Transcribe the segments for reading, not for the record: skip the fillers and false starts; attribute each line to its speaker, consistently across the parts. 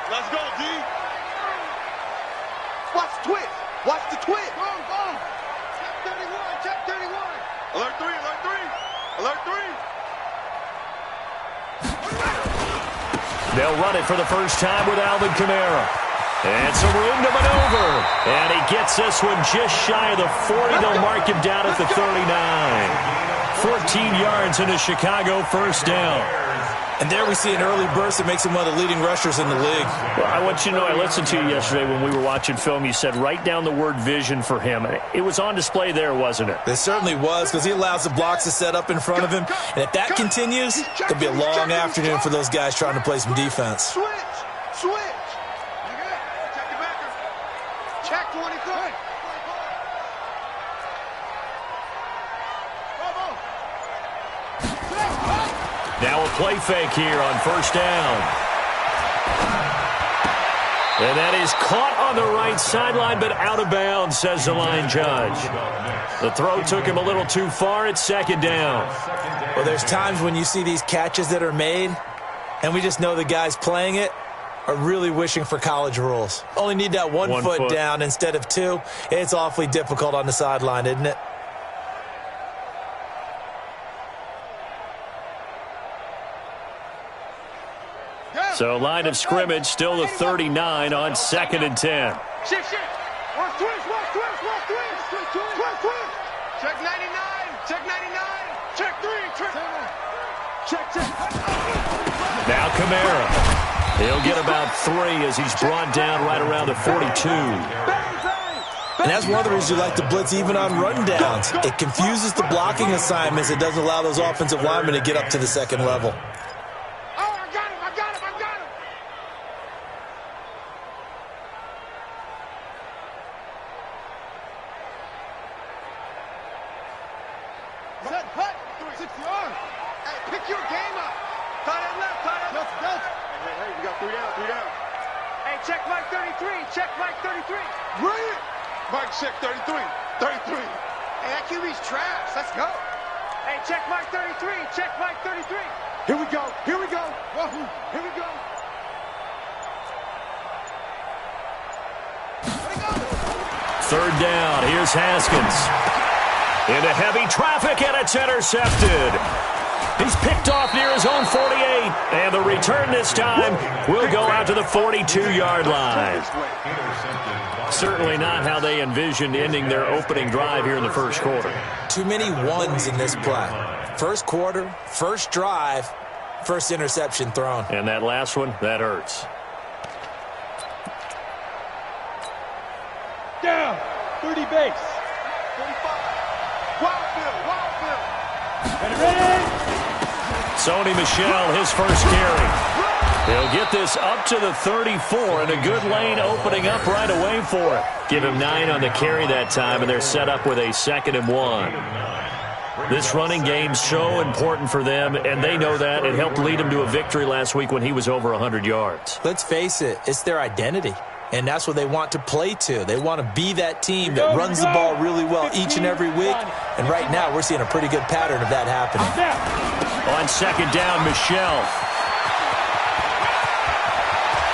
Speaker 1: Let's go, D.
Speaker 2: Watch the twist. Watch the twist.
Speaker 1: Boom, boom. Check 31. Check 31. Alert 3. Alert 3. Alert 3.
Speaker 3: They'll run it for the first time with Alvin Kamara. And some room to maneuver. And he gets this one just shy of the 40. They'll mark him down at the 39. 14 yards into Chicago, first down.
Speaker 4: And there we see an early burst that makes him one of the leading rushers in the league.
Speaker 3: Well, I want you to know, I listened to you yesterday when we were watching film. You said write down the word vision for him. It was on display there, wasn't it?
Speaker 4: It certainly was, because he allows the blocks to set up in front of him. And if that continues, it'll be a long afternoon for those guys trying to play some defense.
Speaker 1: Switch. Check the backer. Check 23.
Speaker 3: Now a play fake here on first down. And that is caught on the right sideline, but out of bounds, says the line judge. The throw took him a little too far. It's second down.
Speaker 4: Well, there's times when you see these catches that are made, and we just know the guys playing it are really wishing for college rules. Only need that one foot down instead of two. It's awfully difficult on the sideline, isn't it?
Speaker 3: So line of scrimmage, still the 39 on 2nd and 10.
Speaker 1: Shift. Watch twist. Check 99. Check 99. Check 3. Check.
Speaker 3: Now Kamara. He'll get about 3 as he's brought down right around the 42.
Speaker 4: And that's one of the reasons you like to blitz even on run downs. It confuses the blocking assignments. It doesn't allow those offensive linemen to get up to the second level.
Speaker 1: Check 33. Hey, that QB's trash. Let's go. Hey, check Mike 33. Check Mike 33. Here we go. Wahoo. Here we go.
Speaker 3: Third down. Here's Haskins. Into heavy traffic, and it's intercepted. He's picked off near his own 48. And the return this time will go out to the 42-yard line. Certainly not how they envisioned ending their opening drive here in the first quarter.
Speaker 4: Too many ones in this play. First quarter, first drive, first interception thrown.
Speaker 3: And that last one, that hurts.
Speaker 5: Down, 30 base.
Speaker 1: 35. Wildfield.
Speaker 5: Ready?
Speaker 3: Sony Michel, his first carry. He'll get this up to the 34, and a good lane opening up right away for it. Give him 9 on the carry that time, and they're set up with a 2nd and 1. This running game's so important for them, and they know that. It helped lead them to a victory last week when he was over 100 yards.
Speaker 4: Let's face it, it's their identity, and that's what they want to play to. They want to be that team that runs the ball really well each and every week, and right now we're seeing a pretty good pattern of that happening.
Speaker 3: On second down, Michel.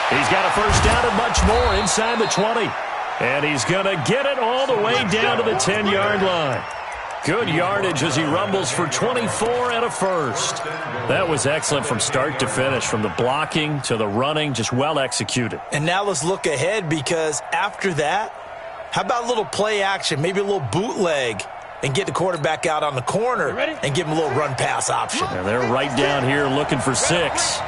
Speaker 3: He's got a first down and much more inside the 20. And he's going to get it all the way down to the 10-yard line. Good yardage as he rumbles for 24 and a first. That was excellent from start to finish, from the blocking to the running, just well executed.
Speaker 4: And now let's look ahead, because after that, how about a little play action, maybe a little bootleg, and get the quarterback out on the corner and give him a little run-pass option.
Speaker 3: And they're right down here looking for 6.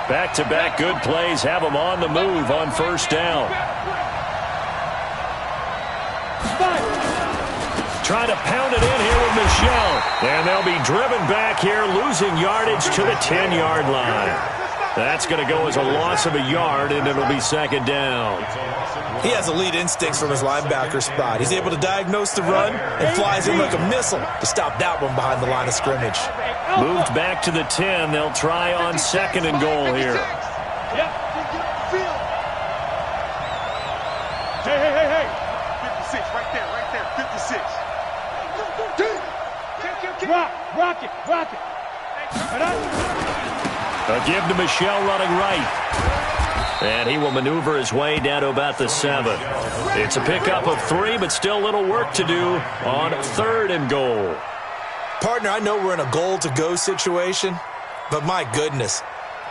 Speaker 3: Back-to-back good plays have them on the move on first down. Trying to pound it in here with Michel. And they'll be driven back here, losing yardage to the 10-yard line. That's going to go as a loss of a yard, and it'll be second down.
Speaker 4: He has elite instincts from his linebacker spot. He's able to diagnose the run and flies in like a missile to stop that one behind the line of scrimmage.
Speaker 3: Moved back to the 10. They'll try on 2nd and goal here.
Speaker 5: Hey.
Speaker 1: 56, right there, 56.
Speaker 5: Rock it.
Speaker 3: A give to Michel running right. And he will maneuver his way down to about the 7. It's a pickup of 3, but still a little work to do on 3rd and goal.
Speaker 4: Partner, I know we're in a goal-to-go situation, but my goodness,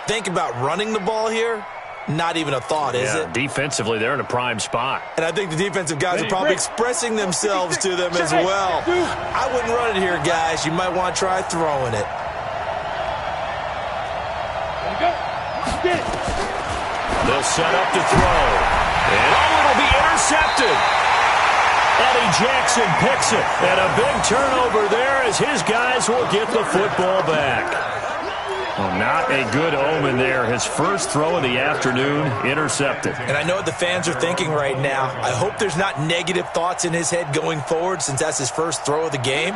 Speaker 4: think about running the ball here. Not even a thought, is it?
Speaker 3: Defensively, they're in a prime spot.
Speaker 4: And I think the defensive guys are probably expressing themselves to them as well. I wouldn't run it here, guys. You might want to try throwing it.
Speaker 3: They'll set up to throw. And it'll be intercepted. Eddie Jackson picks it. And a big turnover there as his guys will get the football back. Well, not a good omen there. His first throw of the afternoon, intercepted.
Speaker 4: And I know what the fans are thinking right now. I hope there's not negative thoughts in his head going forward since that's his first throw of the game.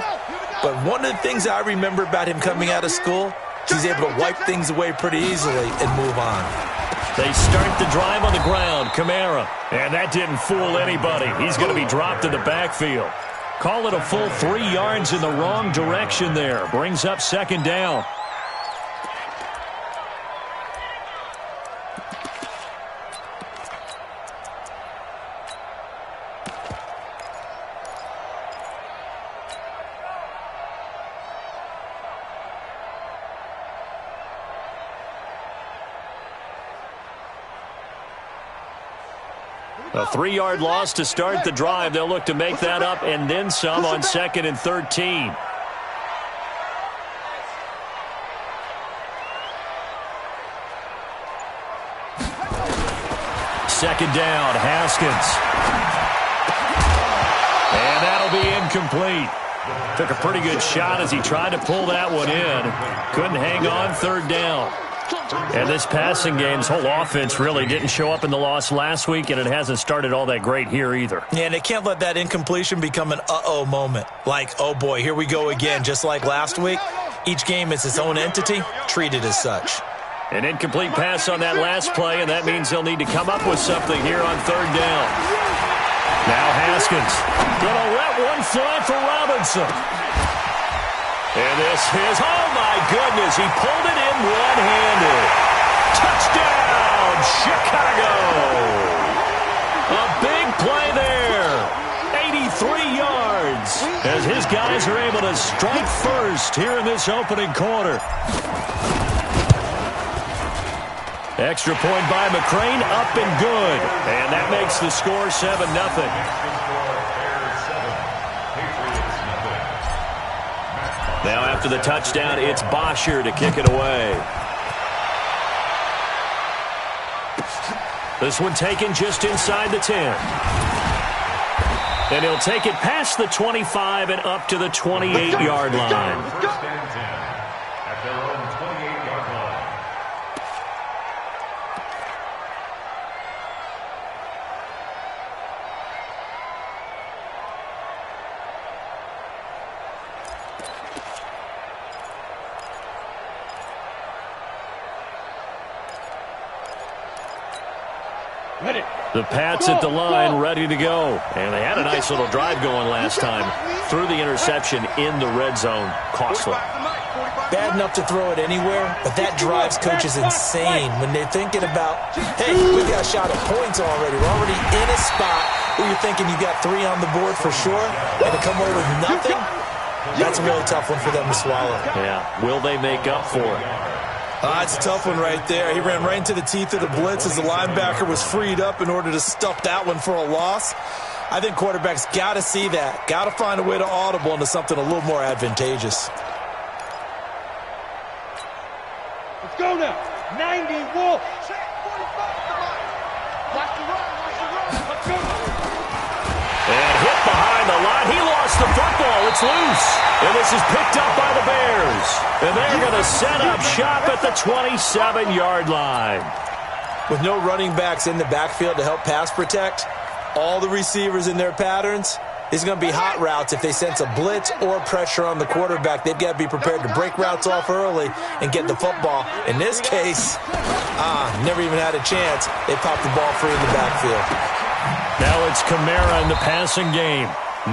Speaker 4: But one of the things I remember about him coming out of school, he's able to wipe things away pretty easily and move on.
Speaker 3: They start the drive on the ground. Kamara. And that didn't fool anybody. He's going to be dropped in the backfield. Call it a full 3 yards in the wrong direction there. Brings up 2nd down. A 3-yard loss to start the drive. They'll look to make that up and then some on 2nd and 13. Second down, Haskins. And that'll be incomplete. Took a pretty good shot as he tried to pull that one in. Couldn't hang on 3rd down. And this passing game's whole offense really didn't show up in the loss last week, and it hasn't started all that great here either.
Speaker 4: Yeah, and they can't let that incompletion become an uh-oh moment. Like, oh boy, here we go again, just like last week. Each game is its own entity, treated as such.
Speaker 3: An incomplete pass on that last play, and that means they'll need to come up with something here on 3rd down. Now Haskins gonna let one fly for Robinson. And this is, oh my goodness, he pulled it in one-handed. Touchdown, Chicago. A big play there. 83 yards as his guys are able to strike first here in this opening quarter. Extra point by McCrane, up and good. And that makes the score 7-0. Now after the touchdown, it's Bosher to kick it away. This one taken just inside the 10. And he'll take it past the 25 and up to the 28-yard line. The Pats at the line, ready to go. And they had a nice little drive going last time. Threw the interception in the red zone. Costly.
Speaker 4: Bad enough to throw it anywhere, but that drives coaches insane when they're thinking about, hey, we got a shot at points already. We're already in a spot where you're thinking you got 3 on the board for sure, and to come away with nothing, that's a really tough one for them to swallow.
Speaker 3: Yeah. Will they make up for it?
Speaker 4: It's a tough one right there. He ran right into the teeth of the blitz as the linebacker was freed up in order to stuff that one for a loss. I think quarterbacks got to see that. Got to find a way to audible into something a little more advantageous.
Speaker 5: Let's go now. 90 Wolf.
Speaker 3: And hit behind the line. He lost the football. It's loose. And this is picked up by the Bears. And they're going to set up shop at the 27-yard line.
Speaker 4: With no running backs in the backfield to help pass protect, all the receivers in their patterns, it's going to be hot routes. If they sense a blitz or pressure on the quarterback, they've got to be prepared to break routes off early and get the football. In this case, never even had a chance. They popped the ball free in the backfield.
Speaker 3: Now it's Kamara in the passing game.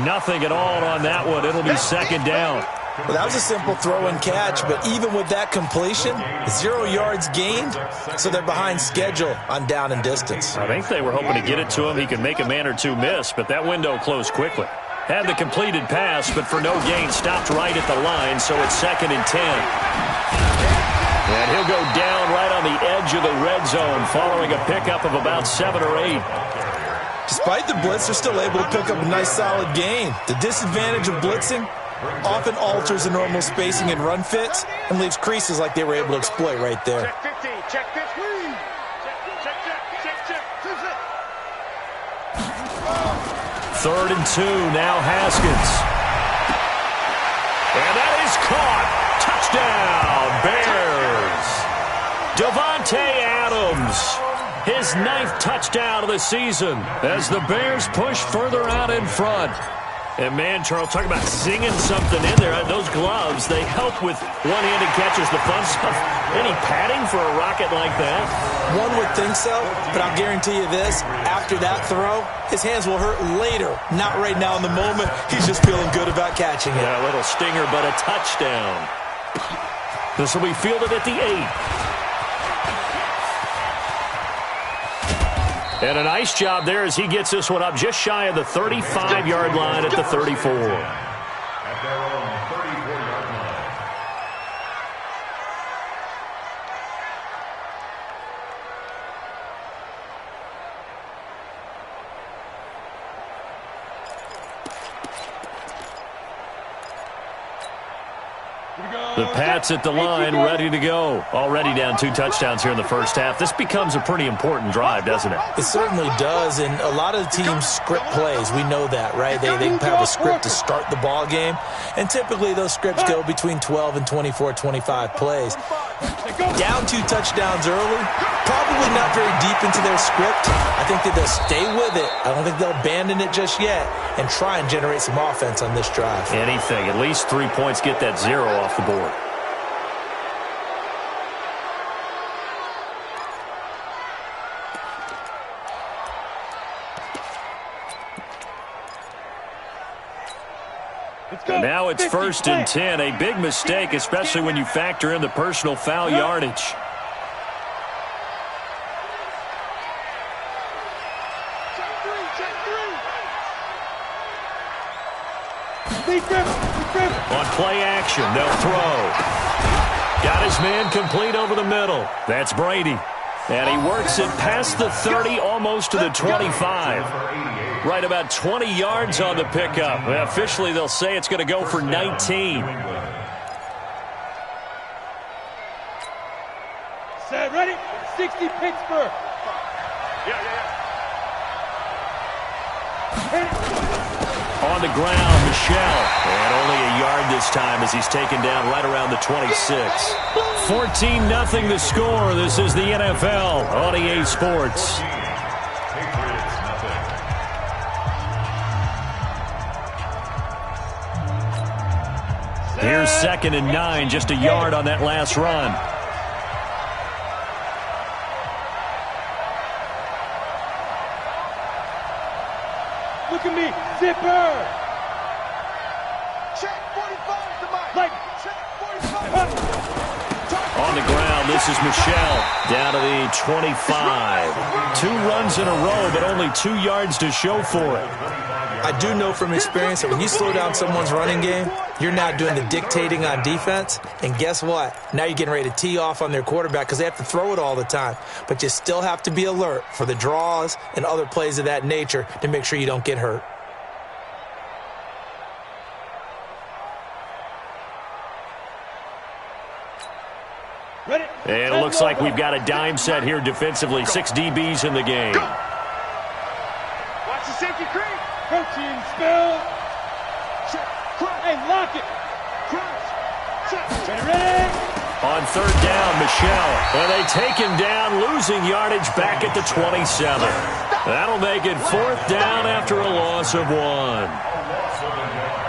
Speaker 3: Nothing at all on that one. It'll be 2nd down.
Speaker 4: Well, that was a simple throw and catch, but even with that completion, 0 yards gained, so they're behind schedule on down and distance.
Speaker 3: I think they were hoping to get it to him. He could make a man or two miss, but that window closed quickly. Had the completed pass, but for no gain, stopped right at the line, so it's 2nd and 10. And he'll go down right on the edge of the red zone, following a pickup of about 7 or 8.
Speaker 4: Despite the blitz, they're still able to pick up a nice solid gain. The disadvantage of blitzing often alters the normal spacing and run fits and leaves creases like they were able to exploit right there.
Speaker 1: Check 50, check 50.
Speaker 3: Third and 2, now Haskins. And that is caught. Touchdown, Bears. Davante Adams. His 9th touchdown of the season as the Bears push further out in front. And, man, Charles, talk about singing something in there. Those gloves, they help with one-handed catches, the fun stuff. Any padding for a rocket like that?
Speaker 4: One would think so, but I'll guarantee you this. After that throw, his hands will hurt later. Not right now in the moment. He's just feeling good about catching it.
Speaker 3: Yeah, a little stinger, but a touchdown. This will be fielded at the 8. And a nice job there as he gets this one up just shy of the 35-yard line at the 34.
Speaker 6: At their own 34-yard line.
Speaker 3: The Pats at the line, ready to go. Already down 2 touchdowns here in the first half. This becomes a pretty important drive, doesn't it?
Speaker 4: It certainly does, and a lot of the teams script plays. We know that, right? They have a script to start the ball game, and typically those scripts go between 12 and 24, 25 plays. Down 2 touchdowns early, probably not very deep into their script. I think that they'll stay with it. I don't think they'll abandon it just yet and try and generate some offense on this drive.
Speaker 3: Anything. At least 3 points, get that 0 off the board. And now it's 1st and 10. A big mistake, especially when you factor in the personal foul yardage. On play action, they'll throw. Got his man complete over the middle. That's Brady. And he works it past the 30, almost to the 25. Right about 20 yards on the pickup. Officially, they'll say it's going to go for 19.
Speaker 5: Set, ready? 60 Pittsburgh.
Speaker 3: On the ground, Michelle. And only a yard this time as he's taken down right around the 26. 14-0 the score. This is the NFL on EA Sports. Here's 2nd and 9, just a yard on that last run.
Speaker 5: Look at me, zipper.
Speaker 2: Check 45 to Mike. Check 45.
Speaker 3: On the ground, this is Michelle down to the 25. 2 runs in a row, but only 2 yards to show for it.
Speaker 4: I do know from experience that when you slow down someone's running game, you're not doing the dictating on defense. And guess what? Now you're getting ready to tee off on their quarterback because they have to throw it all the time. But you still have to be alert for the draws and other plays of that nature to make sure you don't get hurt.
Speaker 5: Ready?
Speaker 3: And it looks like we've got a dime set here defensively. 6 DBs in the game.
Speaker 1: Watch the safety creep.
Speaker 5: Protein spill.
Speaker 1: Check. Cross.
Speaker 5: Hey, lock it.
Speaker 1: Cross. Check.
Speaker 5: Ready?
Speaker 3: On 3rd down, Michelle. And they take him down, losing yardage back at the 27. That'll make it 4th down after a loss of 1.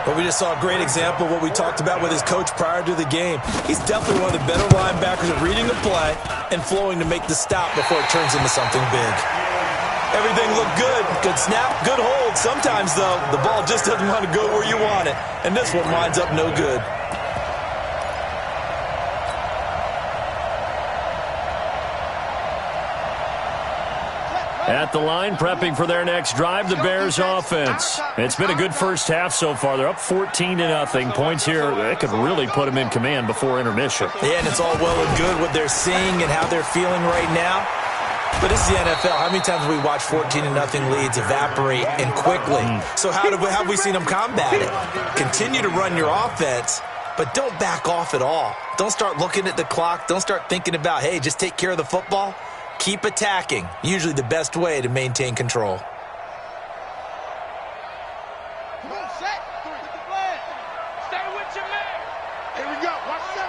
Speaker 4: But we just saw a great example of what we talked about with his coach prior to the game. He's definitely one of the better linebackers at reading the play and flowing to make the stop before it turns into something big. Everything looked good. Good snap, good hold. Sometimes, though, the ball just doesn't want to go where you want it. And this one winds up no good.
Speaker 3: At the line, prepping for their next drive, the Bears offense. It's been a good first half so far. They're up 14-0. Points here, they could really put them in command before intermission.
Speaker 4: Yeah, and it's all well and good what they're seeing and how they're feeling right now. But this is the NFL. How many times have we watched 14-0 leads evaporate and quickly? So how have we seen them combat it? Continue to run your offense, but don't back off at all. Don't start looking at the clock. Don't start thinking about, hey, just take care of the football. Keep attacking. Usually the best way to maintain control.
Speaker 2: Come on, set. Get the plan. Stay with your man.
Speaker 1: Here we go. Watch 7.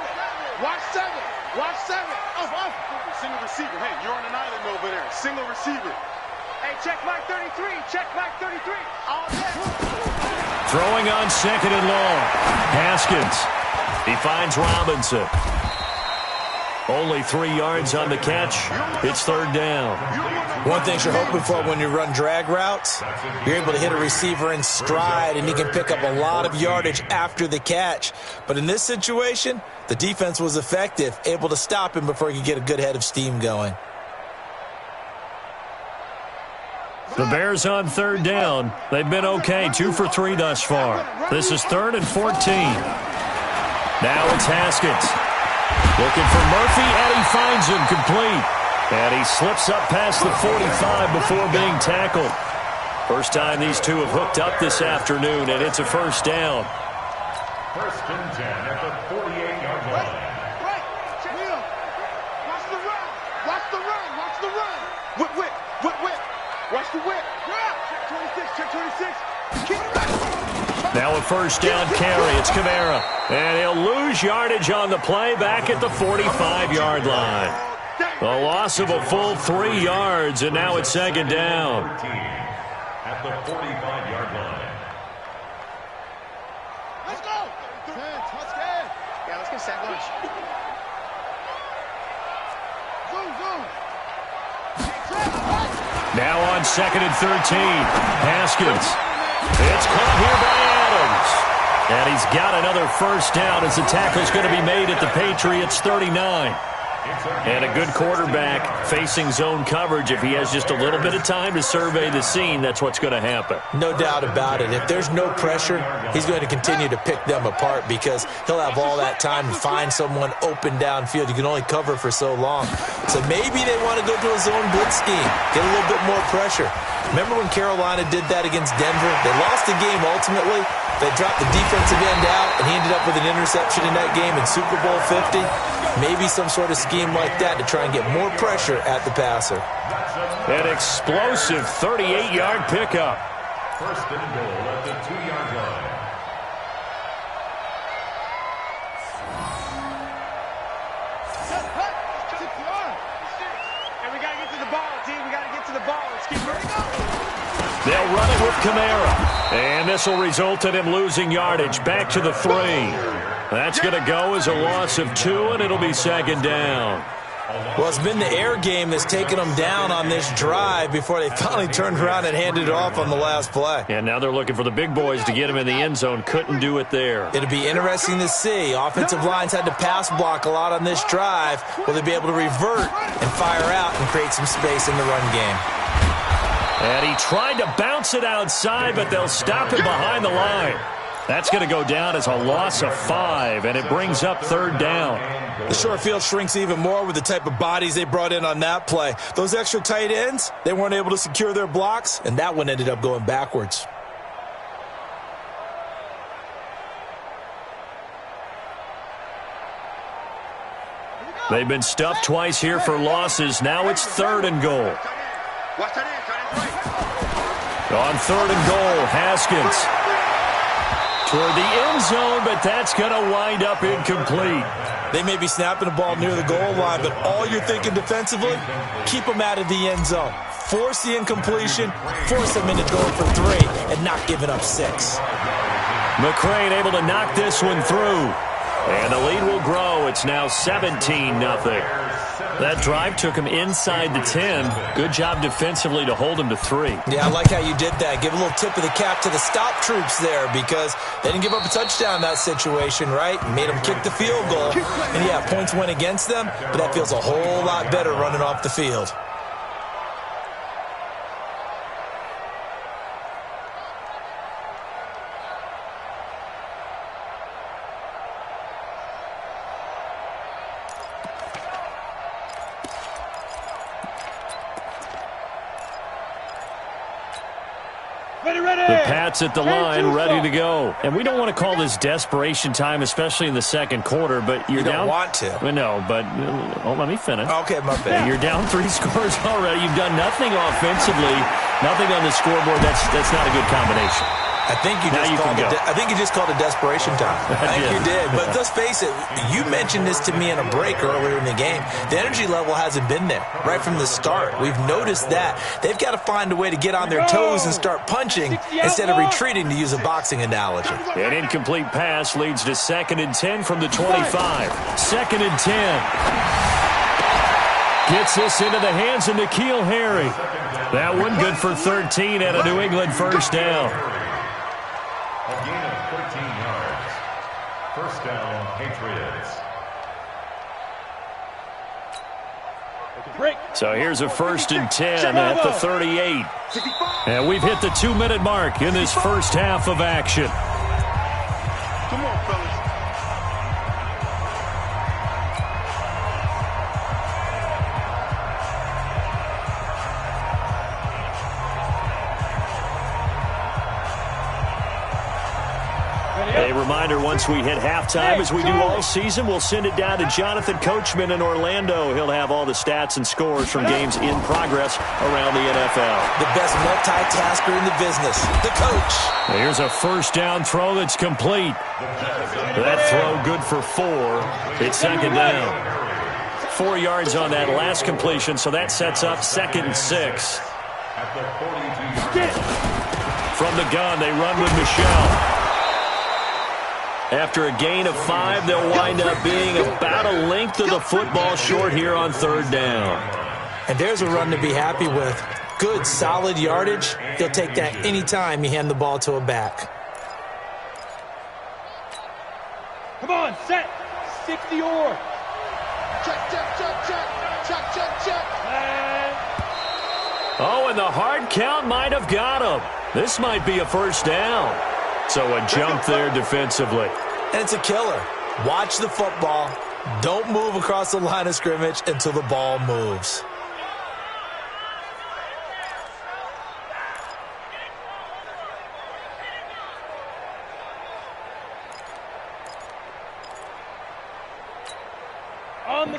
Speaker 1: Watch 7. Watch 7. Off. Single receiver. Hey, you're on an island over there. Single receiver.
Speaker 2: Hey, check Mike 33. Check Mike 33. All day.
Speaker 3: Throwing on 2nd and long. Haskins. He finds Robinson. Only 3 yards on the catch. It's 3rd down.
Speaker 4: One thing you're hoping for when you run drag routes, you're able to hit a receiver in stride, and he can pick up a lot of yardage after the catch. But in this situation, the defense was effective, able to stop him before he could get a good head of steam going.
Speaker 3: The Bears on 3rd down. They've been okay, 2 for 3 thus far. This is 3rd and 14. Now it's Haskins. Looking for Murphy, and he finds him complete. And he slips up past the 45 before being tackled. First time these two have hooked up this afternoon, and it's a 1st down.
Speaker 6: 1st and 10 at the 48-yard line.
Speaker 2: Right. Check it out. Watch the run. Watch the run. Watch the run.
Speaker 1: Whip. Watch the whip.
Speaker 2: Check 26. Keep it back.
Speaker 3: Now a 1st down carry. It's Kamara. And he'll lose yardage on the play back at the 45-yard line. A loss of a full 3 yards, and now it's 2nd down.
Speaker 6: At the 45-yard line.
Speaker 2: Let's go. Let's get. Yeah, let's get sack lunch. Zoom.
Speaker 3: Now on 2nd and 13. Haskins. It's caught here by Adams. And he's got another 1st down as the tackle's going to be made at the Patriots' 39. And a good quarterback facing zone coverage. If he has just a little bit of time to survey the scene, that's what's going to happen.
Speaker 4: No doubt about it. If there's no pressure, he's going to continue to pick them apart because he'll have all that time to find someone open downfield. You can only cover for so long. So maybe they want to go to a zone blitz scheme, get a little bit more pressure. Remember when Carolina did that against Denver? They lost the game ultimately. They dropped the defensive end out, and he ended up with an interception in that game in Super Bowl 50. Maybe some sort of scheme like that to try and get more pressure at the passer.
Speaker 3: An explosive 38-yard pickup.
Speaker 6: 1st and goal at the 2-yard line.
Speaker 2: And we got to get to the ball, team. We got to get to the ball. Let's keep running.
Speaker 3: They'll run it with Kamara. And this will result in him losing yardage back to the 3. That's going to go as a loss of 2, and it'll be 2nd down.
Speaker 4: Well, it's been the air game that's taken them down on this drive before they finally turned around and handed it off on the last play.
Speaker 3: And now they're looking for the big boys to get him in the end zone. Couldn't do it there.
Speaker 4: It'll be interesting to see. Offensive lines had to pass block a lot on this drive. Will they be able to revert and fire out and create some space in the run game?
Speaker 3: And he tried to bounce it outside, but they'll stop him behind the line. That's going to go down as a loss of 5, and it brings up 3rd down.
Speaker 4: The short field shrinks even more with the type of bodies they brought in on that play. Those extra tight ends, they weren't able to secure their blocks, and that one ended up going backwards.
Speaker 3: They've been stuffed twice here for losses. Now it's 3rd and goal. On 3rd and goal, Haskins toward the end zone, but that's going to wind up incomplete.
Speaker 4: They may be snapping the ball near the goal line, but all you're thinking defensively, keep them out of the end zone. Force the incompletion, force them into going for 3, and not giving up 6.
Speaker 3: McCrane able to knock this one through. And the lead will grow. It's now 17-0. That drive took him inside the 10. Good job defensively to hold him to 3.
Speaker 4: Yeah, I like how you did that. Give a little tip of the cap to the stop troops there because they didn't give up a touchdown in that situation, right? Made them kick the field goal. And, yeah, points went against them, but that feels a whole lot better running off the field.
Speaker 3: The Pats at the line, ready to go. And we don't want to call this desperation time, especially in the second quarter, but you're down.
Speaker 4: You don't want to.
Speaker 3: No, but let me finish.
Speaker 4: Okay, my bad.
Speaker 3: You're down 3 scores already. You've done nothing offensively, nothing on the scoreboard. That's not a good combination.
Speaker 4: I think you just called it desperation time. I think you did. But let's face it, you mentioned this to me in a break earlier in the game. The energy level hasn't been there right from the start. We've noticed that. They've got to find a way to get on their toes and start punching instead of retreating, to use a boxing analogy.
Speaker 3: An incomplete pass leads to 2nd and 10 from the 25. 2nd and 10. Gets this into the hands of N'Keal Harry. That one good for 13 and a New England first down.
Speaker 6: A gain of 13 yards. First down, Patriots.
Speaker 3: So here's a 1st and 10 at the 38. And we've hit the 2-minute mark in this first half of action.
Speaker 2: Come on, fellas.
Speaker 3: A reminder, once we hit halftime, as we do all season, we'll send it down to Jonathan Coachman in Orlando. He'll have all the stats and scores from games in progress around the NFL.
Speaker 4: The best multitasker in the business, the coach.
Speaker 3: Here's a first down throw that's complete. That throw good for 4. It's 2nd down. 4 yards on that last completion, so that sets up 2nd and 6. From the gun, they run with Michel. After a gain of 5, they'll wind up being about a length of the football short here on 3rd down.
Speaker 4: And there's a run to be happy with. Good, solid yardage. He'll take that anytime you hand the ball to a back.
Speaker 5: Come on, set. 60 or.
Speaker 2: Check, check, check, check. Check, check, check.
Speaker 3: Oh, and the hard count might have got him. This might be a first down. So a jump there defensively.
Speaker 4: And it's a killer. Watch the football. Don't move across the line of scrimmage until the ball moves.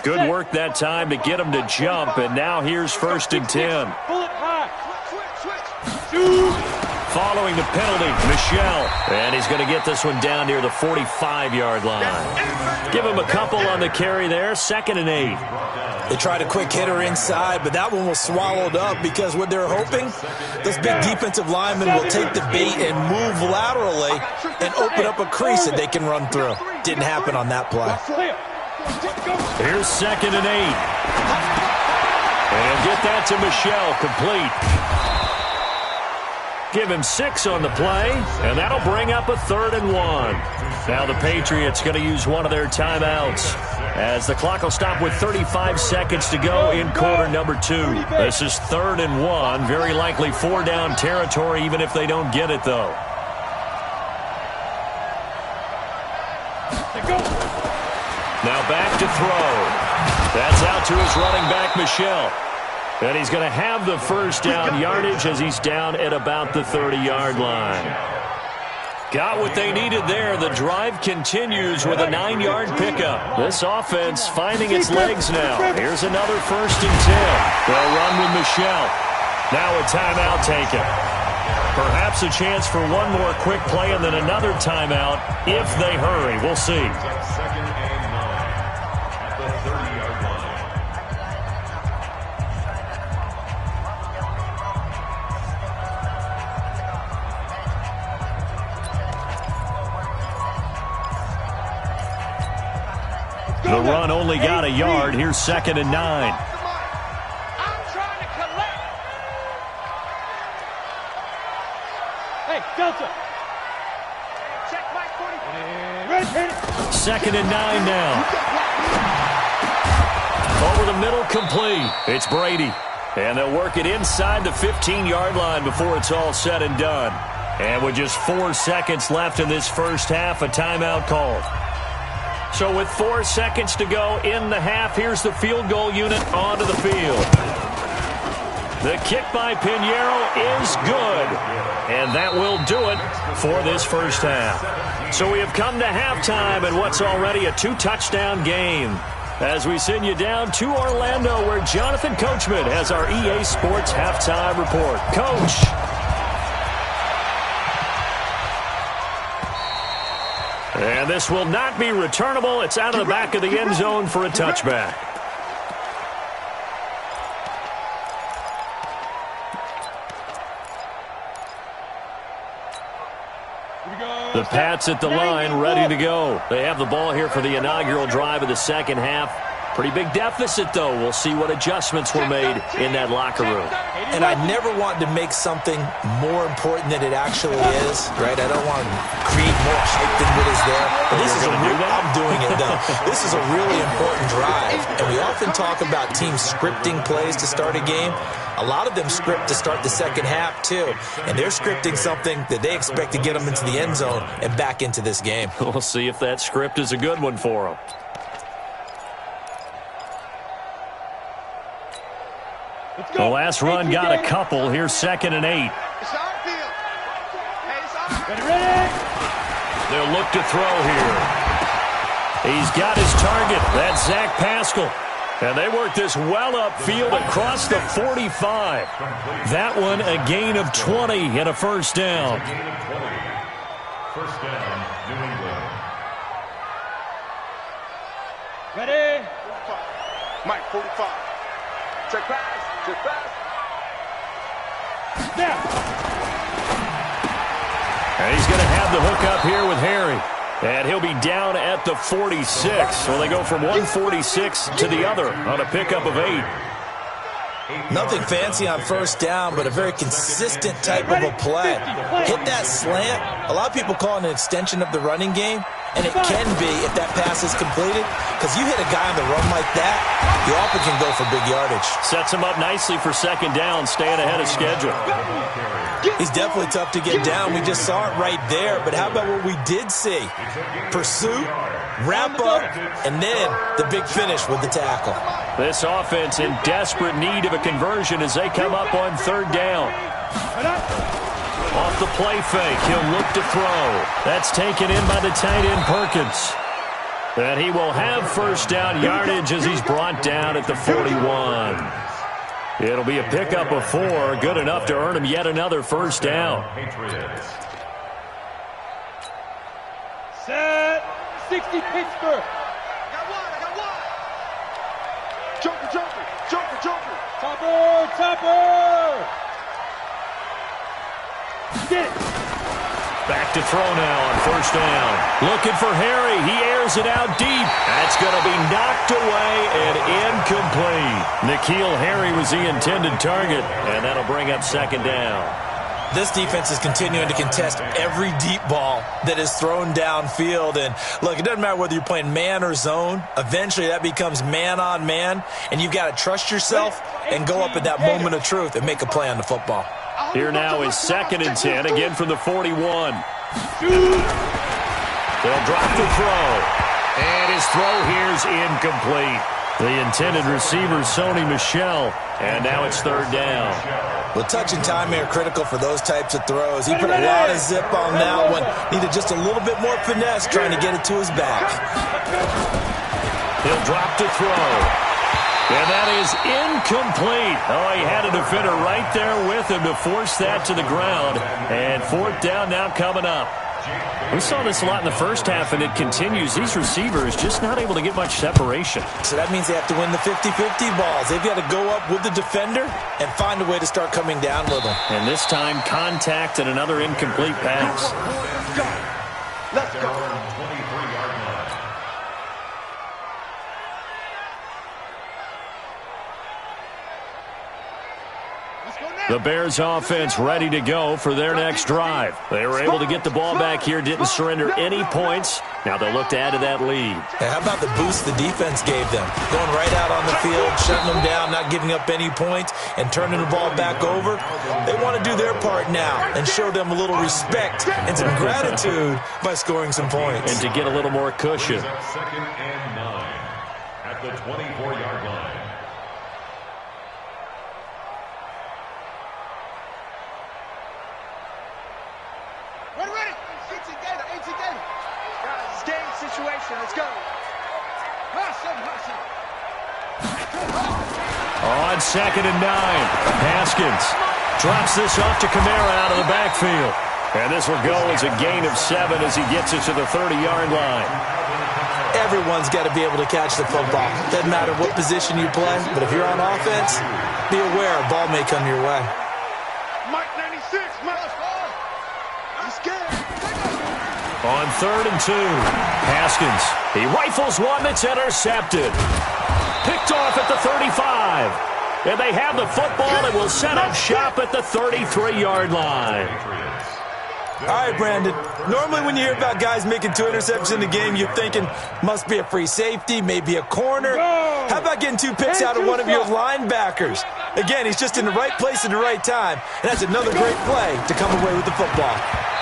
Speaker 3: Good work that time to get him to jump, and now here's 1st and 10.
Speaker 5: Pull it high. Shoot.
Speaker 3: Following the penalty, Michel. And he's going to get this one down near the 45-yard line. Give him a couple on the carry there. 2nd and 8.
Speaker 4: They tried a quick hitter inside, but that one was swallowed up because what they're hoping, those big defensive linemen will take the bait and move laterally and open up a crease that they can run through. Didn't happen on that play.
Speaker 3: Here's 2nd and 8. And get that to Michel, complete. Give him 6 on the play, and that'll bring up a 3rd and 1. Now the Patriots going to use one of their timeouts as the clock will stop with 35 seconds to go in quarter number 2. This is 3rd and 1, very likely 4-down territory even if they don't get it, though. Now back to throw. That's out to his running back, Michel. And he's going to have the first down yardage as he's down at about the 30-yard line. Got what they needed there. The drive continues with a 9-yard pickup. This offense finding its legs now. Here's another 1st and 10. They'll run with Michel. Now a timeout taken. Perhaps a chance for one more quick play and then another timeout if they hurry. We'll see.
Speaker 6: 2nd and 9 at the 30-yard line.
Speaker 3: The run only got a yard. Here's 2nd and 9.
Speaker 2: I'm trying to collect.
Speaker 5: Hey, Delta.
Speaker 2: Check my 40.
Speaker 5: Red, hit it.
Speaker 3: 2nd and 9 now. Over the middle, complete. It's Brady. And they'll work it inside the 15-yard line before it's all said and done. And with just 4 seconds left in this first half, a timeout called. So with 4 seconds to go in the half, here's the field goal unit onto the field. The kick by Pinheiro is good. And that will do it for this first half. So we have come to halftime in what's already a 2-touchdown game. As we send you down to Orlando, where Jonathan Coachman has our EA Sports halftime report. Coach. And this will not be returnable. It's out of the back of the end zone for a touchback. The Pats at the line, ready to go. They have the ball here for the inaugural drive of the second half. Pretty big deficit, though. We'll see what adjustments were made in that locker room.
Speaker 4: And I never want to make something more important than it actually is, right? I don't want to create more hype than what is there. But this is I'm doing it, though. This is a really important drive. And we often talk about teams scripting plays to start a game. A lot of them script to start the second half, too. And they're scripting something that they expect to get them into the end zone and back into this game.
Speaker 3: We'll see if that script is a good one for them. The last run got a couple. Here's 2nd and 8. They'll look to throw here. He's got his target. That's Zach Pascal. And they work this well upfield across the 45. That one a gain of 20 and a first down.
Speaker 6: First down, New England.
Speaker 5: Ready?
Speaker 1: Mike, 45. Check pass. Check pass.
Speaker 5: Snap.
Speaker 3: And he's going to have the hook up here with Harry. And he'll be down at the 46. So they go from one 46 to the other on a pickup of 8.
Speaker 4: Nothing fancy on first down, but a very consistent type of a play. Hit that slant. A lot of people call it an extension of the running game, and it can be if that pass is completed, because you hit a guy on the run like that, you often can go for big yardage.
Speaker 3: Sets him up nicely for second down, staying ahead of schedule.
Speaker 4: He's definitely tough to get down. We just saw it right there, but how about what we did see? Pursuit, wrap up, and then the big finish with the tackle.
Speaker 3: This offense in desperate need of a conversion as they come up on third down. Off the play fake, he'll look to throw. That's taken in by the tight end Perkins. And he will have first down yardage as he's brought down at the 41. It'll be a pickup of 4, good enough to earn him yet another first down.
Speaker 5: Set. 60 Pittsburgh.
Speaker 1: Joker, Joker, Joker, Joker.
Speaker 5: Topper, Topper. Get it.
Speaker 3: Back to throw now on first down. Looking for Harry. He airs it out deep. That's going to be knocked away and incomplete. N'Keal Harry was the intended target, and that'll bring up second down.
Speaker 4: This defense is continuing to contest every deep ball that is thrown downfield. And, look, it doesn't matter whether you're playing man or zone. Eventually that becomes man on man, and you've got to trust yourself and go up at that moment of truth and make a play on the football.
Speaker 3: Here now is 2nd and 10, again from the 41. They'll drop the throw. And his throw here's incomplete. The intended receiver, Sony Michel. And now it's third down.
Speaker 4: Well, touch and timing are critical for those types of throws. He put a lot of zip on that one. Needed just a little bit more finesse trying to get it to his back.
Speaker 3: He'll drop to throw. And that is incomplete. Oh, he had a defender right there with him to force that to the ground. And fourth down now coming up. We saw this a lot in the first half, and it continues. These receivers just not able to get much separation.
Speaker 4: So that means they have to win the 50-50 balls. They've got to go up with the defender and find a way to start coming down with them.
Speaker 3: And this time, contact and another incomplete pass.
Speaker 1: Let's go.
Speaker 3: The Bears offense ready to go for their next drive. They were able to get the ball back here, didn't surrender any points. Now they'll look to add to that lead.
Speaker 4: Hey, how about the boost the defense gave them? Going right out on the field, shutting them down, not giving up any points, and turning the ball back over. They want to do their part now and show them a little respect and some gratitude by scoring some points.
Speaker 3: And to get a little more cushion.
Speaker 6: 2nd and 9 at the 24-yard line.
Speaker 1: situation. Let's go.
Speaker 3: On 2nd and 9, Haskins drops this off to Kamara out of the backfield. And this will go as a gain of 7 as he gets it to the 30-yard line.
Speaker 4: Everyone's got to be able to catch the football. Doesn't matter what position you play, but if you're on offense, be aware a ball may come your way.
Speaker 2: Mike 96, Mike. He's scared.
Speaker 3: On 3rd and 2, Haskins. He rifles one that's intercepted. Picked off at the 35. And they have the football and will set up shop at the 33-yard line.
Speaker 4: All right, Brandon. Normally when you hear about guys making 2 interceptions in the game, you're thinking must be a free safety, maybe a corner. How about getting 2 picks out of one of your linebackers? Again, he's just in the right place at the right time, and that's another great play to come away with the football.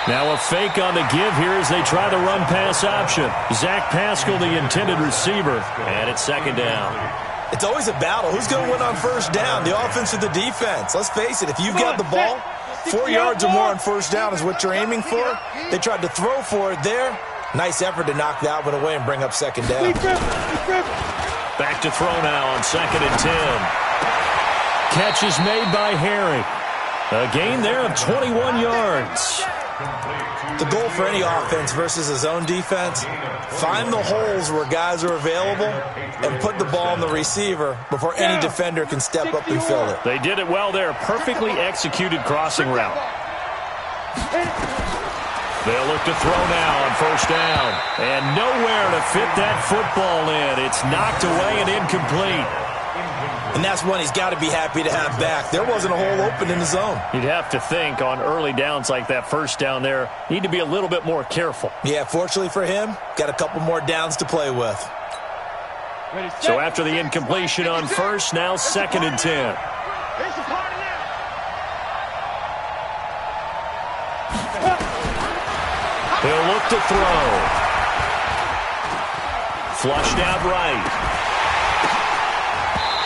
Speaker 3: Now a fake on the give here as they try the run-pass option. Zach Pascal, the intended receiver, and it's 2nd down.
Speaker 4: It's always a battle. Who's going to win on 1st down, the offense or the defense? Let's face it, if you've got the ball, 4 yards or more on 1st down is what you're aiming for. They tried to throw for it there. Nice effort to knock that one away and bring up 2nd down.
Speaker 3: Back to throw now on 2nd and 10. Catch is made by Herring. A gain there of 21 yards.
Speaker 4: The goal for any offense versus his own defense, find the holes where guys are available and put the ball on the receiver before any defender can step up and fill it.
Speaker 3: They did it well there. Perfectly executed crossing route. They'll look to throw now on 1st down. And nowhere to fit that football in. It's knocked away and incomplete.
Speaker 4: And that's one he's got to be happy to have back. There wasn't a hole open in the zone.
Speaker 3: You'd have to think on early downs like that 1st down there, need to be a little bit more careful.
Speaker 4: Yeah, fortunately for him, got a couple more downs to play with.
Speaker 3: So after the incompletion on 1st, now 2nd and 10. He'll look to throw. Flushed out right.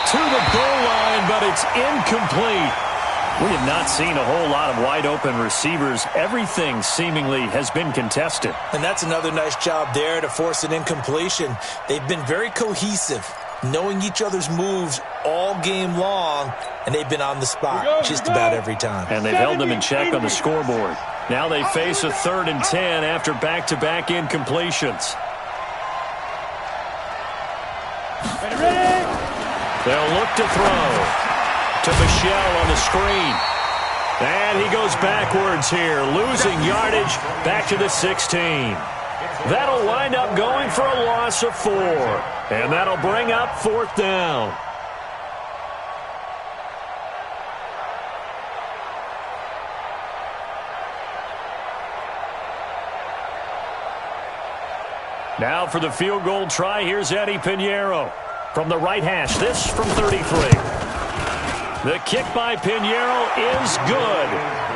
Speaker 3: To the goal line, but it's incomplete. We have not seen a whole lot of wide-open receivers. Everything seemingly has been contested.
Speaker 4: And that's another nice job there to force an incompletion. They've been very cohesive, knowing each other's moves all game long, and they've been on the spot just about every time.
Speaker 3: And they've held them in check on the scoreboard. Now they face a 3rd and 10 after back-to-back incompletions. They'll look to throw to Michel on the screen. And he goes backwards here, losing yardage back to the 16. That'll wind up going for a loss of 4. And that'll bring up 4th down. Now for the field goal try, here's Eddie Pinheiro. From the right hash, this from 33. The kick by Pinheiro is good.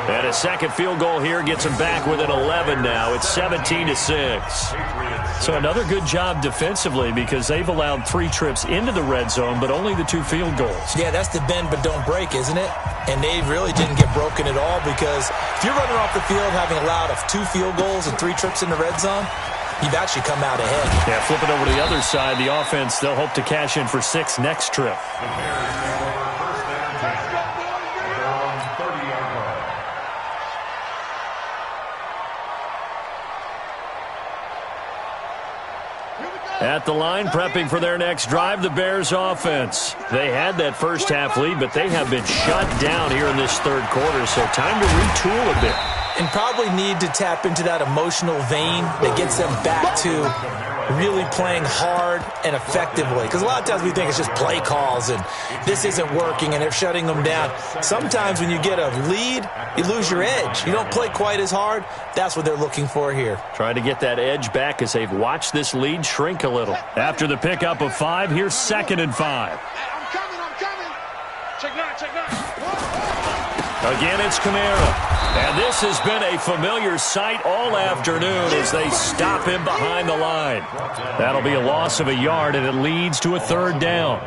Speaker 3: And a second field goal here gets him back within 11 now. It's 17-6. So another good job defensively because they've allowed 3 trips into the red zone, but only the 2 field goals.
Speaker 4: Yeah, that's the bend but don't break, isn't it? And they really didn't get broken at all because if you're running off the field having allowed 2 field goals and 3 trips in the red zone, you've actually come out ahead.
Speaker 3: Yeah, flipping over to the other side, the offense, they'll hope to cash in for 6 next trip. At the line, prepping for their next drive, the Bears offense. They had that first half lead, but they have been shut down here in this 3rd quarter, so time to retool a bit.
Speaker 4: And probably need to tap into that emotional vein that gets them back to really playing hard and effectively. Because a lot of times we think it's just play calls and this isn't working and they're shutting them down. Sometimes when you get a lead, you lose your edge. You don't play quite as hard. That's what they're looking for here.
Speaker 3: Trying to get that edge back as they've watched this lead shrink a little. After the pickup of 5, here's 2nd and 5.
Speaker 2: I'm coming. Check 9.
Speaker 3: Again, it's Kamara. And this has been a familiar sight all afternoon as they stop him behind the line. That'll be a loss of a yard, and it leads to a 3rd down.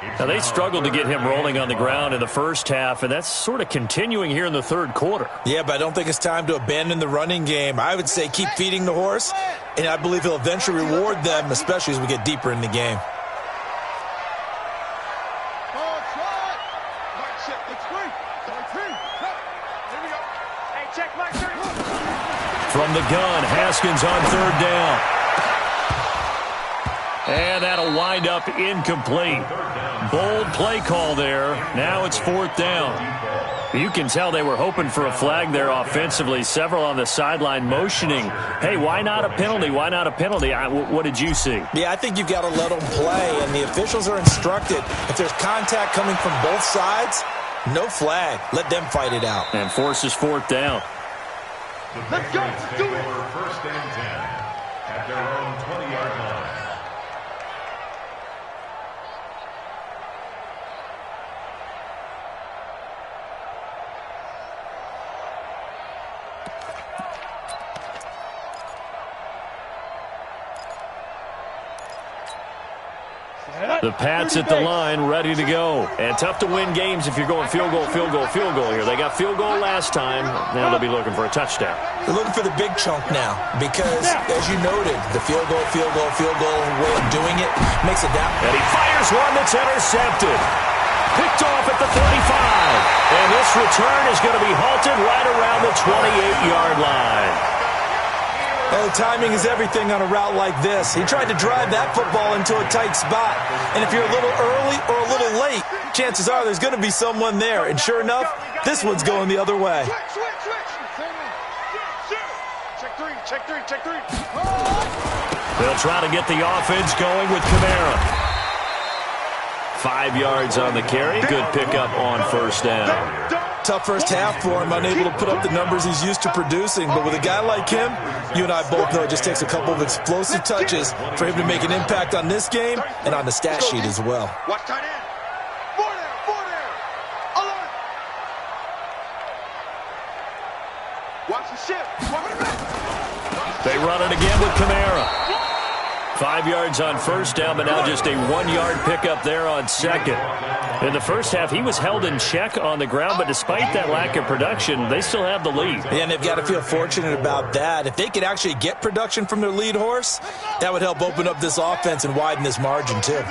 Speaker 3: Now, they struggled to get him rolling on the ground in the first half, and that's sort of continuing here in the third quarter.
Speaker 4: Yeah, but I don't think it's time to abandon the running game. I would say keep feeding the horse, and I believe he'll eventually reward them, especially as we get deeper in the game.
Speaker 3: From the gun, Haskins on third down. And that'll wind up incomplete. Bold play call there. Now it's fourth down. You can tell they were hoping for a flag there offensively. Several on the sideline motioning, hey, why not a penalty? Why not a penalty? What did you see?
Speaker 4: Yeah, I think you've got to let them play, and the officials are instructed. If there's contact coming from both sides, no flag. Let them fight it out.
Speaker 3: And forces fourth down.
Speaker 6: Let's go. Let's do it. First and 10 at their own 20-yard line.
Speaker 3: The Pats at the line, ready to go. And tough to win games if you're going field goal, field goal, field goal here. They got field goal last time. Now they'll be looking for a touchdown.
Speaker 4: They're looking for the big chunk now because, as you noted, the field goal way of doing it makes it that.
Speaker 3: And he fires one that's intercepted. Picked off at the 35. And this return is going to be halted right around the 28-yard line.
Speaker 4: Oh, timing is everything on a route like this. He tried to drive that football into a tight spot. And if you're a little early or a little late, chances are there's going to be someone there. And sure enough, this one's going the other way.
Speaker 1: Check three.
Speaker 3: They'll try to get the offense going with Kamara. 5 yards on the carry. Good pickup on first down.
Speaker 4: Tough first half for him, unable to put up the numbers he's used to producing. But with a guy like him, you and I both know it just takes a couple of explosive touches for him to make an impact on this game and on the stat sheet as well.
Speaker 1: Watch tight end. Four there. Alert. Watch the shift.
Speaker 3: They run it again with Kamara. 5 yards on first down, but now just a 1-yard pickup there on second. In the first half, he was held in check on the ground, but despite that lack of production, they still have the lead.
Speaker 4: Yeah, and they've got to feel fortunate about that. If they could actually get production from their lead horse, that would help open up this offense and widen this margin, too.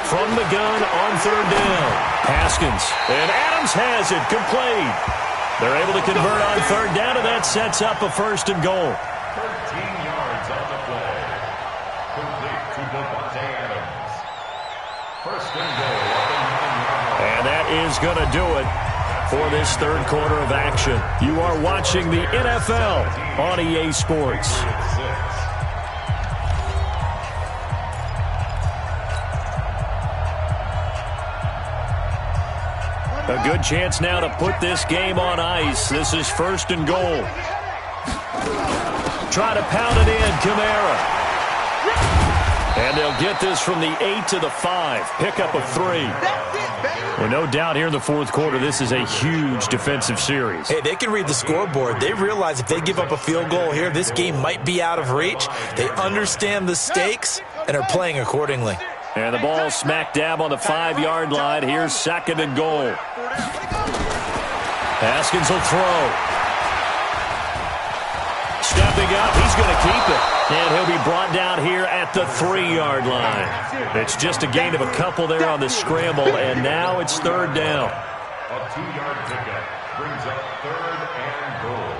Speaker 3: From the gun on third down, Haskins. And Adams has it, complete. They're able to convert on third down, and that sets up a first and goal.
Speaker 6: 13 yards on the play. Complete to Devontae Adams. First and goal.
Speaker 3: And that is going to do it for this third quarter of action. You are watching the NFL on EA Sports. A good chance now to put this game on ice. This is first and goal. Try to pound it in, Kamara. And they'll get this from the 8 to the 5. Pickup of 3. Well, no doubt here in the fourth quarter, this is a huge defensive series.
Speaker 4: Hey, they can read the scoreboard. They realize if they give up a field goal here, this game might be out of reach. They understand the stakes and are playing accordingly.
Speaker 3: And the ball smack dab on the 5-yard line. Here's second and goal. Haskins will throw. Stepping up, he's going to keep it. And he'll be brought down here at the 3-yard line. It's just a gain of a couple there on the scramble, and now it's third down.
Speaker 6: A 2-yard pickup brings up third and goal.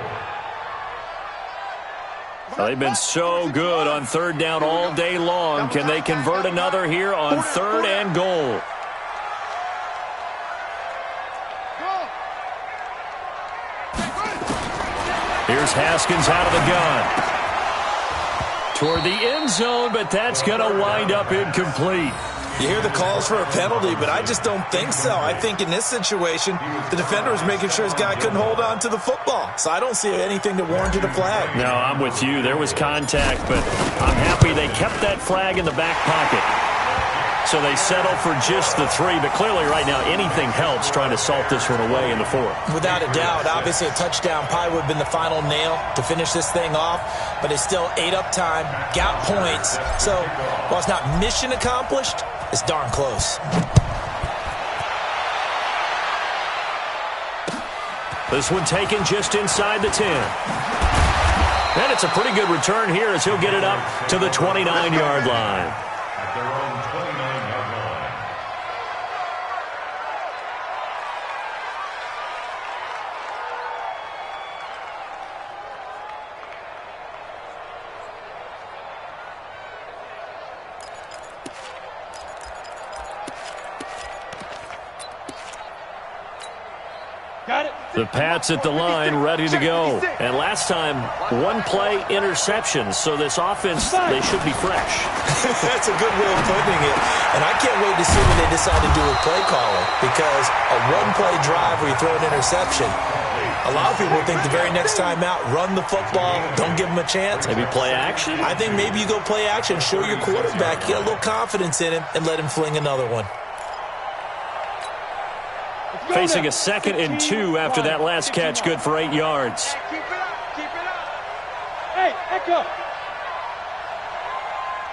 Speaker 3: Well, they've been so good on third down all day long. Can they convert another here on third and goal? Here's Haskins out of the gun. Toward the end zone, but that's going to wind up incomplete.
Speaker 4: You hear the calls for a penalty, but I just don't think so. I think in this situation, the defender was making sure his guy couldn't hold on to the football. So I don't see anything to warrant a flag.
Speaker 3: No, I'm with you. There was contact, but I'm happy they kept that flag in the back pocket. So they settle for just the 3, but clearly right now anything helps trying to salt this one away in the 4th.
Speaker 4: Without a doubt, obviously a touchdown probably would have been the final nail to finish this thing off, but it's still ate up time, got points. So while it's not mission accomplished, it's darn close.
Speaker 3: This one taken just inside the 10. And it's a pretty good return here as he'll get it up to the 29-yard line.
Speaker 6: At their own 29-yard line.
Speaker 5: Got it.
Speaker 3: The Pats at the line, ready to go. And last time, 1-play interceptions. So this offense, they should be fresh.
Speaker 4: That's a good way of putting it. And I can't wait to see what they decide to do with play calling, because a one-play drive where you throw an interception, a lot of people think the very next time out, run the football, don't give them a chance.
Speaker 3: Maybe play action?
Speaker 4: I think maybe you go play action, show your quarterback, get a little confidence in him, and let him fling another one.
Speaker 3: Facing a 2nd and 2 after that last catch, good for 8 yards.
Speaker 1: Keep it up. Keep it up.
Speaker 5: Hey, Echo.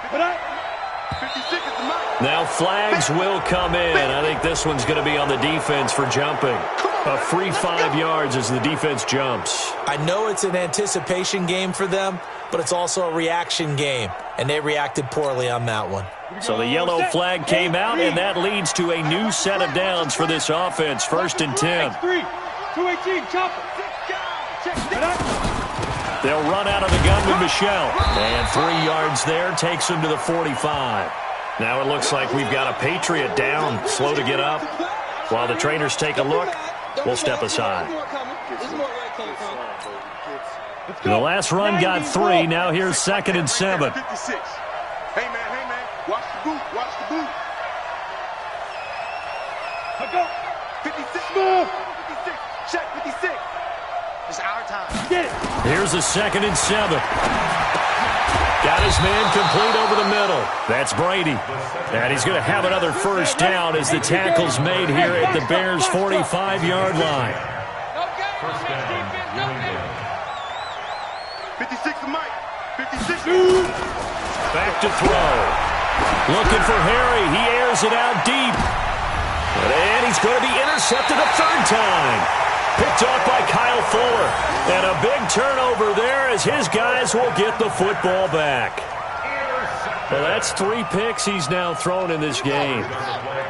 Speaker 5: But
Speaker 1: 56 is the mark.
Speaker 3: Now flags will come in. I think this one's going to be on the defense for jumping. A free 5 yards as the defense jumps.
Speaker 4: I know it's an anticipation game for them, but it's also a reaction game, and they reacted poorly on that one.
Speaker 3: So the yellow flag came out, and that leads to a new set of downs for this offense. 1st and 10.
Speaker 5: 3, 218, chopper.
Speaker 3: They'll run out of the gun with Michelle. And 3 yards there takes him to the 45. Now it looks like we've got a Patriot down, slow to get up. While the trainers take a look, we'll step aside. The last run got 3. Now here's 2nd and 7.
Speaker 1: 56. Hey, man. Watch the boot. Watch the boot.
Speaker 5: Let's go.
Speaker 1: 56. Move. 56. Check 56. It's our time.
Speaker 5: Get it.
Speaker 3: Here's a 2nd and 7. Got his man complete over the middle. That's Brady. And he's going to have another first down as the tackle's made here at the Bears' 45-yard line.
Speaker 1: 56 to Mike. 56.
Speaker 3: Back to throw. Looking for Harry. He airs it out deep. And he's going to be intercepted a 3rd time. Picked off by Kyle Fuller. And a big turnover there as his guys will get the football back. Well, that's 3 picks he's now thrown in this game.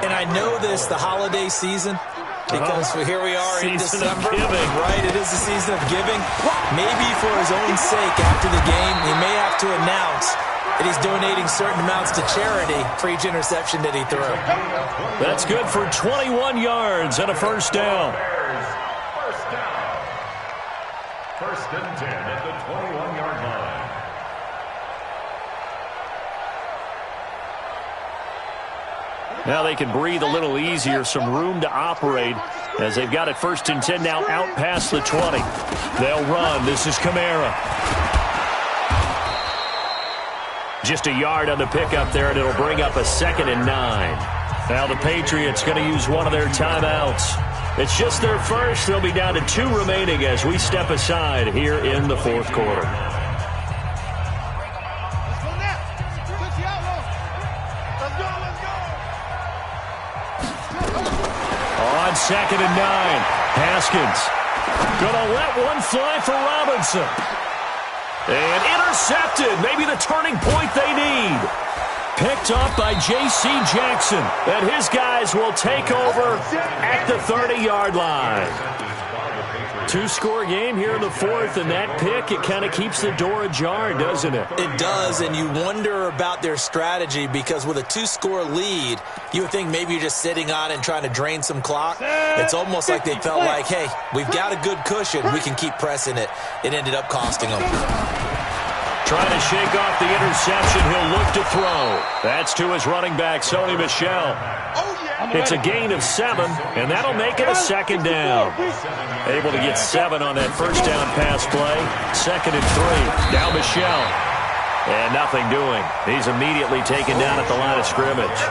Speaker 4: And I know this, the holiday season, because here we are in
Speaker 3: Season of
Speaker 4: December.
Speaker 3: giving.
Speaker 4: Right, it is the season of giving. Maybe for his own sake after the game, he may have to announce that he's donating certain amounts to charity for each interception that he threw.
Speaker 3: That's good for 21 yards and a first down.
Speaker 6: First down. 1st and 10 at the 21-yard line.
Speaker 3: Now they can breathe a little easier, some room to operate as they've got it 1st and 10 now out past the 20. They'll run. This is Kamara. Just a yard on the pickup there, and it'll bring up a 2nd and 9. Now the Patriots going to use one of their timeouts. It's just their first. They'll be down to 2 remaining as we step aside here in the 4th quarter. On 2nd and 9, Haskins going to let one fly for Robinson. And intercepted, maybe the turning point they need. Picked up by J.C. Jackson. And his guys will take over at the 30-yard line. 2-score game here in the 4th, and that pick, it kind of keeps the door ajar, doesn't it?
Speaker 4: It does, and you wonder about their strategy because with a 2-score lead, you would think maybe you're just sitting on and trying to drain some clock. It's almost like they felt like, hey, we've got a good cushion. We can keep pressing it. It ended up costing them.
Speaker 3: Trying to shake off the interception. He'll look to throw. That's to his running back, Sony Michel. It's a gain of 7, and that'll make it a 2nd down. Able to get 7 on that first down pass play. 2nd and 3. Now Michel. And nothing doing. He's immediately taken down at the line of scrimmage.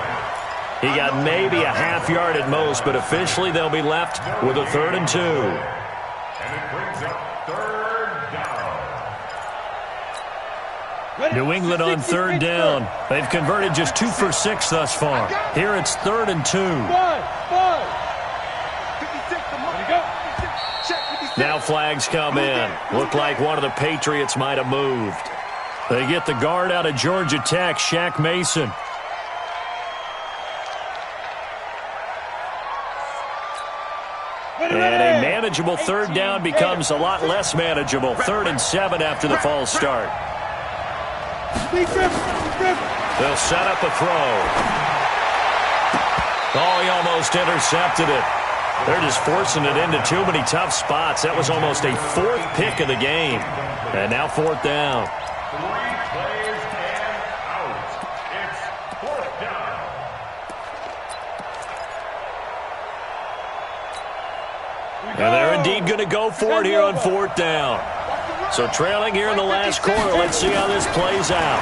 Speaker 3: He got maybe a half yard at most, but officially they'll be left with a 3rd and 2.
Speaker 6: And it brings up 3rd down.
Speaker 3: New England on 3rd down. They've converted just 2 for 6 thus far. Here it's 3rd and 2. Now flags come in. Looked like one of the Patriots might have moved. They get the guard out of Georgia Tech, Shaq Mason. And a manageable 3rd down becomes a lot less manageable. 3rd and 7 after the false start. They'll set up a throw. Oh, he almost intercepted it. They're just forcing it into too many tough spots. That was almost a 4th pick of the game. And now 4th down.
Speaker 6: 3 plays and out. It's 4th down.
Speaker 3: And they're indeed going to go for it here on 4th down. So trailing here in the last quarter. Let's see how this plays out.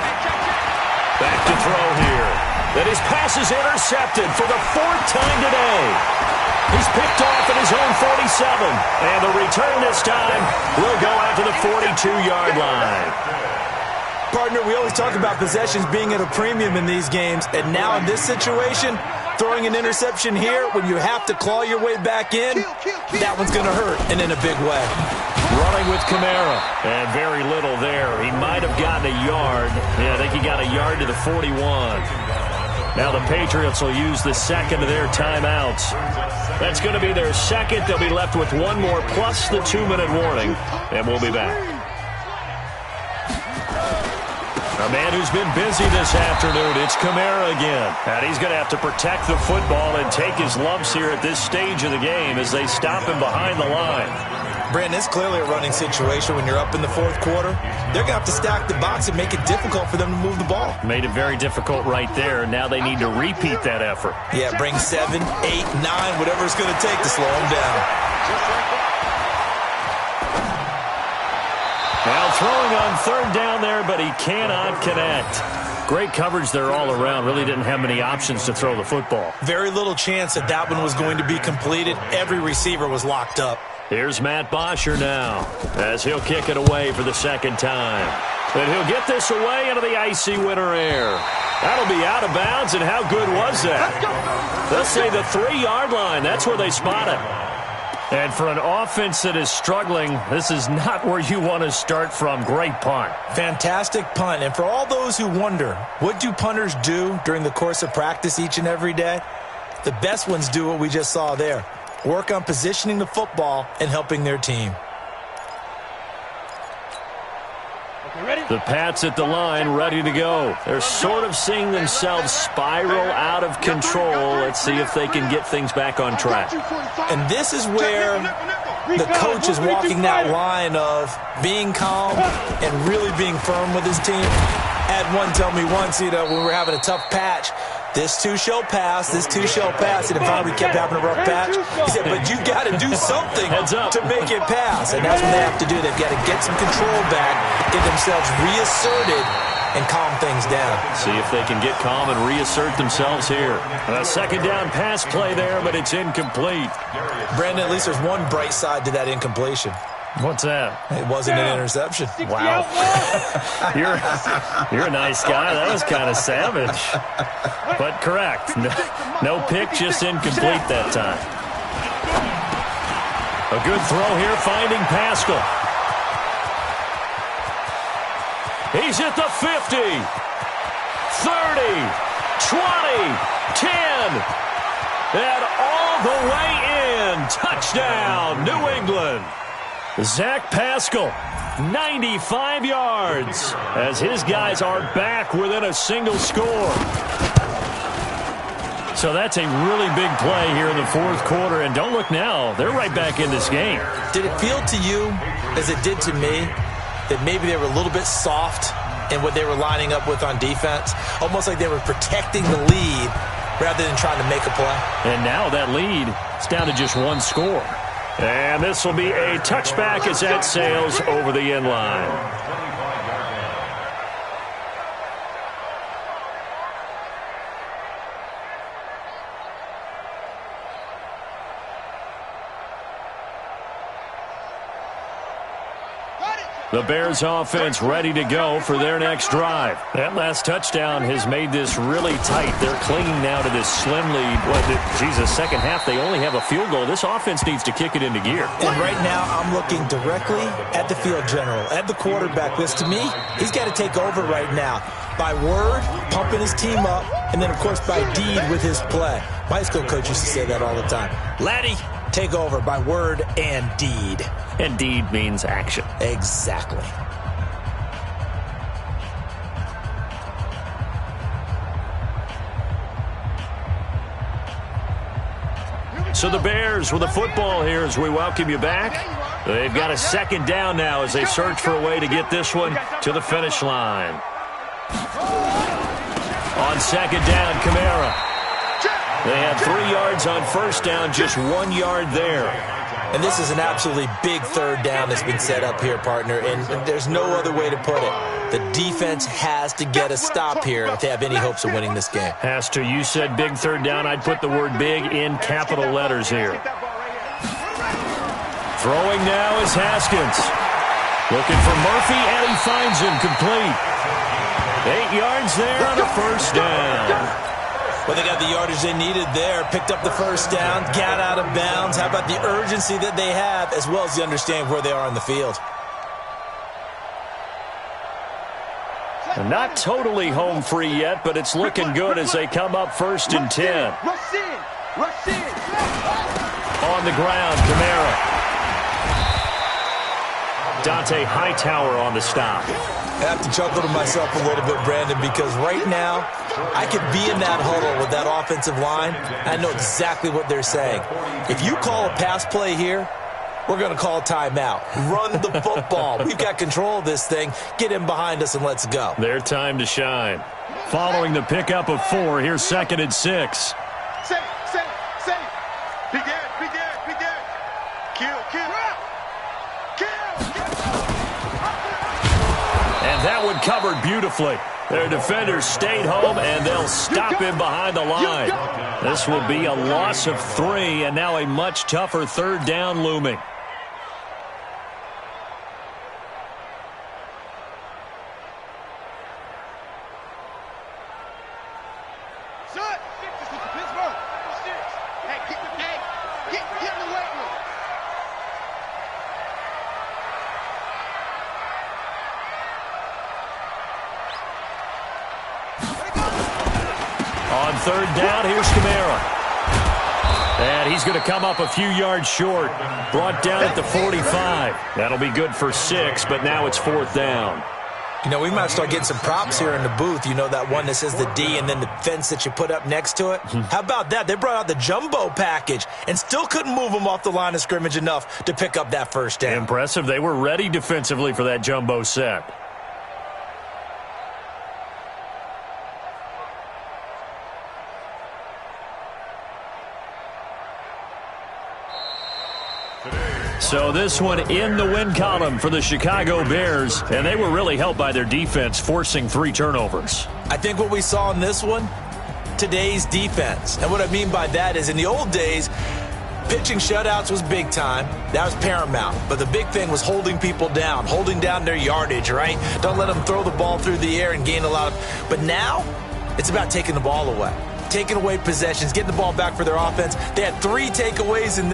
Speaker 3: Back to throw here. Then his pass is intercepted for the 4th time today. He's picked off at his own 47. And the return this time will go out to the 42-yard line.
Speaker 4: Partner, we always talk about possessions being at a premium in these games. And now in this situation, throwing an interception here when you have to claw your way back in, that one's going to hurt, and in a big way.
Speaker 3: Running with Kamara. And very little there. He might have gotten a yard. Yeah, I think he got a yard to the 41. Now the Patriots will use the second of their timeouts. That's going to be their second. They'll be left with one more plus the 2-minute warning. And we'll be back. A man who's been busy this afternoon, it's Kamara again. And he's going to have to protect the football and take his lumps here at this stage of the game as they stop him behind the line.
Speaker 4: Brandon, it's clearly a running situation when you're up in the 4th quarter. They're going to have to stack the box and make it difficult for them to move the ball.
Speaker 3: Made it very difficult right there. Now they need to repeat that effort.
Speaker 4: Yeah, bring 7, 8, 9, whatever it's going to take to slow them down.
Speaker 3: Now throwing on 3rd down there, but he cannot connect. Great coverage there all around. Really didn't have many options to throw the football.
Speaker 4: Very little chance that that one was going to be completed. Every receiver was locked up.
Speaker 3: Here's Matt Bosher now as he'll kick it away for the 2nd time. And he'll get this away into the icy winter air. That'll be out of bounds, and how good was that? They'll say the 3-yard line. That's where they spot it. And for an offense that is struggling, this is not where you want to start from. Great punt.
Speaker 4: Fantastic punt. And for all those who wonder, what do punters do during the course of practice each and every day? The best ones do what we just saw there. Work on positioning the football and helping their team.
Speaker 3: The Pats at the line, ready to go. They're sort of seeing themselves spiral out of control. Let's see if they can get things back on track.
Speaker 4: And this is where the coach is walking that line of being calm and really being firm with his team. I had one tell me once, when we were having a tough patch, this too shall pass, this too shall pass. And finally we kept having a rough patch. He said, but you got to do something to make it pass. And that's what they have to do. They've got to get some control back, get themselves reasserted, and calm things down.
Speaker 3: See if they can get calm and reassert themselves here. A 2nd down pass play there, but it's incomplete.
Speaker 4: Brandon, at least there's one bright side to that incompletion.
Speaker 3: What's that?
Speaker 4: It wasn't an interception.
Speaker 3: Wow. You're a nice guy. That was kind of savage. But correct. No pick, just incomplete that time. A good throw here, finding Pascal. He's at the 50, 30, 20, 10, and all the way in. Touchdown, New England. Zach Pascal, 95 yards, as his guys are back within a single score. So that's a really big play here in the 4th quarter. And don't look now, they're right back in this game.
Speaker 4: Did it feel to you, as it did to me, that maybe they were a little bit soft in what they were lining up with on defense? Almost like they were protecting the lead rather than trying to make a play.
Speaker 3: And now that lead is down to just one score. And this will be a touchback as that sails over the end line. The Bears offense ready to go for their next drive. That last touchdown has made this really tight. They're clinging now to this slim lead. Second half, they only have a field goal. This offense needs to kick it into gear.
Speaker 4: And right now, I'm looking directly at the field general, at the quarterback. Because to me, he's got to take over right now. By word, pumping his team up, and then, of course, by deed with his play. My high school coach used to say that all the time. Laddie, take over by word and deed.
Speaker 3: And deed means action.
Speaker 4: Exactly.
Speaker 3: So the Bears with the football here as we welcome you back. They've got a second down now as they search for a way to get this one to the finish line. On second down, Kamara. They had 3 yards on first down, just 1 yard there.
Speaker 4: And this is an absolutely big third down that's been set up here, partner, and there's no other way to put it. The defense has to get a stop here if they have any hopes of winning this game.
Speaker 3: Has to. You said big third down. I'd put the word big in capital letters here. Throwing now is Haskins. Looking for Murphy, and he finds him complete. 8 yards there on a first down.
Speaker 4: Well, they got the yardage they needed there, picked up the first down, got out of bounds. How about the urgency that they have, as well as the understanding where they are on the field?
Speaker 3: And not totally home free yet, but it's looking good as they come up 1st and 10.
Speaker 2: Rush in.
Speaker 3: On the ground, Kamara. Dante Hightower on the stop.
Speaker 4: I have to chuckle to myself a little bit, Brandon, because right now I could be in that huddle with that offensive line. I know exactly what they're saying. If you call a pass play here, we're going to call a timeout. Run the football. We've got control of this thing. Get in behind us and let's go.
Speaker 3: Their time to shine. Following the pickup of 4, here's 2nd and 6.
Speaker 2: Say. Begin. Kill.
Speaker 3: And that one covered beautifully. Their defenders stayed home, and they'll stop him behind the line. This will be a loss of 3, and now a much tougher third down looming.
Speaker 2: Get in the weight room.
Speaker 3: On third down, here's Kamara. And he's going to come up a few yards short. Brought down at the 45. That'll be good for 6, but now it's 4th down.
Speaker 4: You know, we might start getting some props here in the booth. You know, that one that says the D and then the fence that you put up next to it? How about that? They brought out the jumbo package and still couldn't move them off the line of scrimmage enough to pick up that first down.
Speaker 3: Impressive. They were ready defensively for that jumbo set. So this one in the win column for the Chicago Bears, and they were really helped by their defense, forcing 3 turnovers.
Speaker 4: I think what we saw in this one, today's defense. And what I mean by that is in the old days, pitching shutouts was big time. That was paramount. But the big thing was holding people down, holding down their yardage, right? Don't let them throw the ball through the air and gain a lot of... But now, it's about taking the ball away. Taking away possessions, getting the ball back for their offense. They had 3 takeaways in